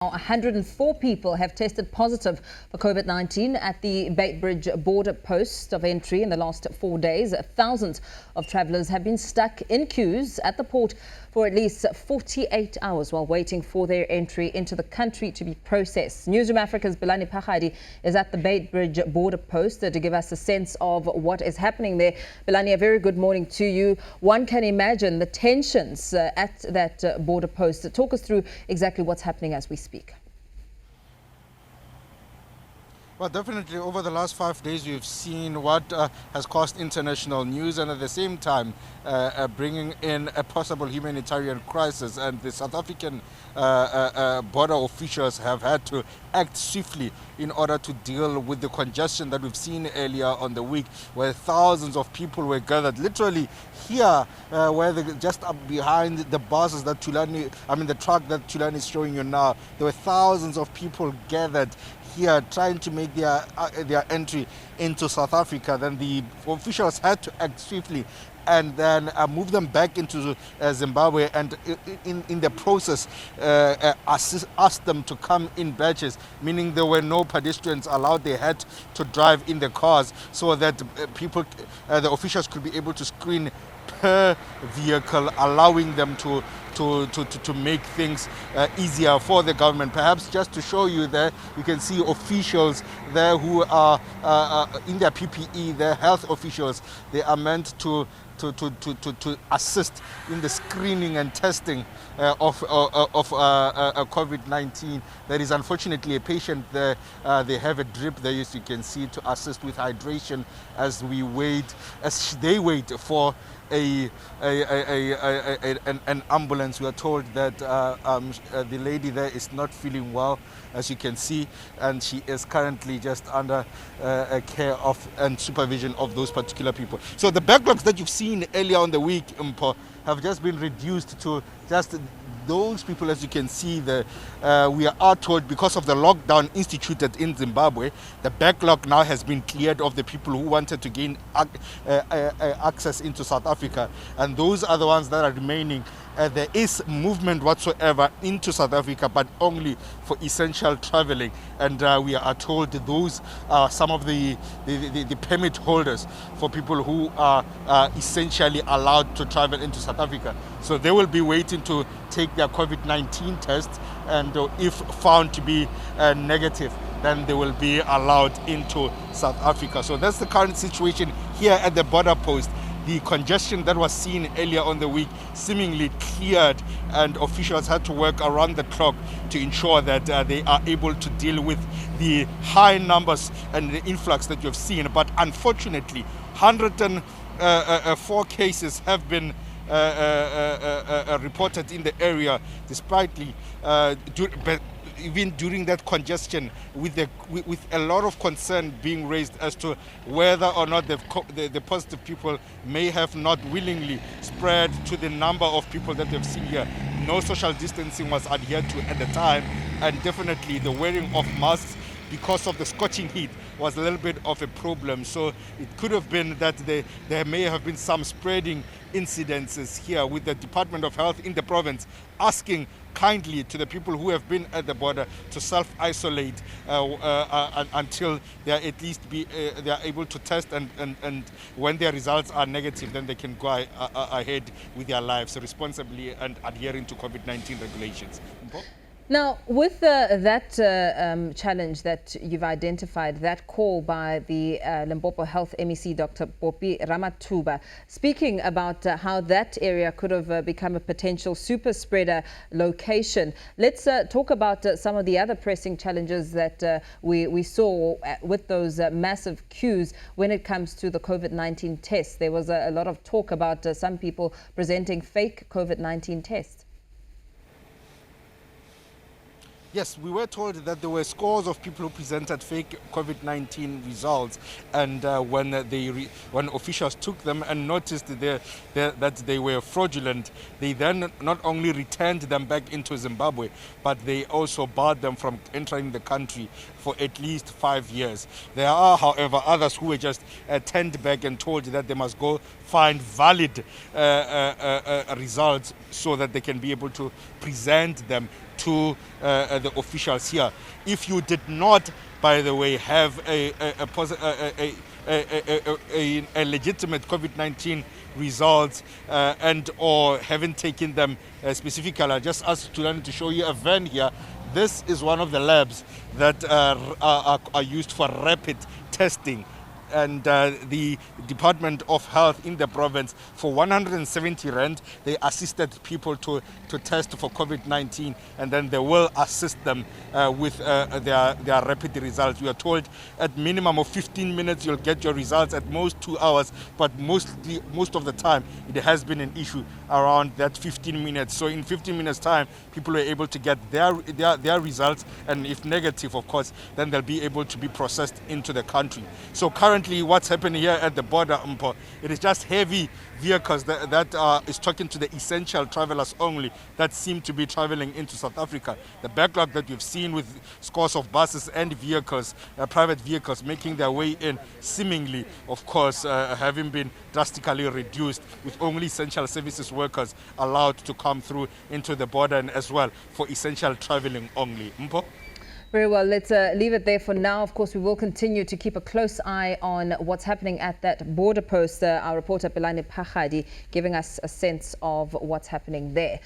104 people have tested positive for COVID-19 at the Beitbridge border post of entry in the last 4 days. Thousands of travellers have been stuck in queues at the port for at least 48 hours while waiting for their entry into the country to be processed. Newzroom Afrika's Pelane is at the Beitbridge border post to give us a sense of what is happening there. Pelane, a very good morning to you. One can imagine the tensions at that border post. Talk us through exactly what's happening as we speak. Well, definitely over the last 5 days we've seen what has caused international news, and at the same time bringing in a possible humanitarian crisis, and the South African border officials have had to act swiftly in order to deal with the congestion that we've seen earlier on the week, where thousands of people were gathered literally here where they just up behind the buses that the truck that Pelane is showing you now. There were thousands of people gathered here trying to make their entry into South Africa. Then the officials had to act swiftly and then move them back into Zimbabwe, and in the process asked them to come in batches, meaning there were no pedestrians allowed. They had to drive in the cars so that the officials could be able to screen per vehicle, allowing them to make things easier for the government. Perhaps just to show you there, you can see officials there who are in their PPE, their health officials. They are meant to assist in the screening and testing of COVID-19. There is unfortunately a patient there. They have a drip there, as you can see, to assist with hydration as they wait for an ambulance. We are told that the lady there is not feeling well, as you can see, and she is currently just under care of and supervision of those particular people. So the backlogs that you've seen earlier on the week, have just been reduced to just those people. As you can see, we are told, because of the lockdown instituted in Zimbabwe, the backlog now has been cleared of the people who wanted to gain access into South Africa, and those are the ones that are remaining. There is movement whatsoever into South Africa, but only for essential traveling, and we are told those are some of the permit holders for people who are essentially allowed to travel into South Africa. So they will be waiting to take their COVID-19 test, and if found to be negative, then they will be allowed into South Africa. So that's the current situation here at the border post. The congestion that was seen earlier on the week seemingly cleared, and officials had to work around the clock to ensure that they are able to deal with the high numbers and the influx that you've seen. But unfortunately, 104 cases have been reported in the area, despite even during that congestion, with a lot of concern being raised as to whether or not the positive people may have not willingly spread to the number of people that they've seen here. No social distancing was adhered to at the time, and definitely the wearing of masks, because of the scorching heat, was a little bit of a problem. So it could have been that there may have been some spreading incidences here, with the Department of Health in the province asking kindly to the people who have been at the border to self-isolate until they are at least they are able to test, and when their results are negative, then they can go ahead with their lives responsibly and adhering to COVID-19 regulations. Now, with that challenge that you've identified, that call by the Limpopo Health MEC, Dr. Popi Ramathuba, speaking about how that area could have become a potential super spreader location, let's talk about some of the other pressing challenges that we saw with those massive queues when it comes to the COVID-19 tests. There was a lot of talk about some people presenting fake COVID-19 tests. Yes, we were told that there were scores of people who presented fake COVID-19 results, and when officials took them and noticed that they were fraudulent, they then not only returned them back into Zimbabwe, but they also barred them from entering the country for at least 5 years. There are, however, others who were just turned back and told that they must go find valid results so that they can be able to present them to the officials here. If you did not, by the way, have a legitimate COVID-19 results and or haven't taken them specifically, I just asked Pelane to show you a van here. This is one of the labs that are used for rapid testing. And the Department of Health in the province, for 170 rand, they assisted people to test for COVID-19, and then they will assist them with their rapid results. We are told at minimum of 15 minutes you'll get your results, at most 2 hours, but most of the time it has been an issue around that 15 minutes. So in 15 minutes time, people were able to get their results, and if negative, of course, then they'll be able to be processed into the country. So currently what's happening here at the border, it is just heavy vehicles that is talking to the essential travelers only that seem to be traveling into South Africa. The backlog that we've seen with scores of buses and vehicles, private vehicles making their way in, seemingly, of course, having been drastically reduced, with only essential services workers allowed to come through into the border, and as well for essential traveling only. Very well, let's leave it there for now. Of course, we will continue to keep a close eye on what's happening at that border post. Our reporter Phakgadi giving us a sense of what's happening there.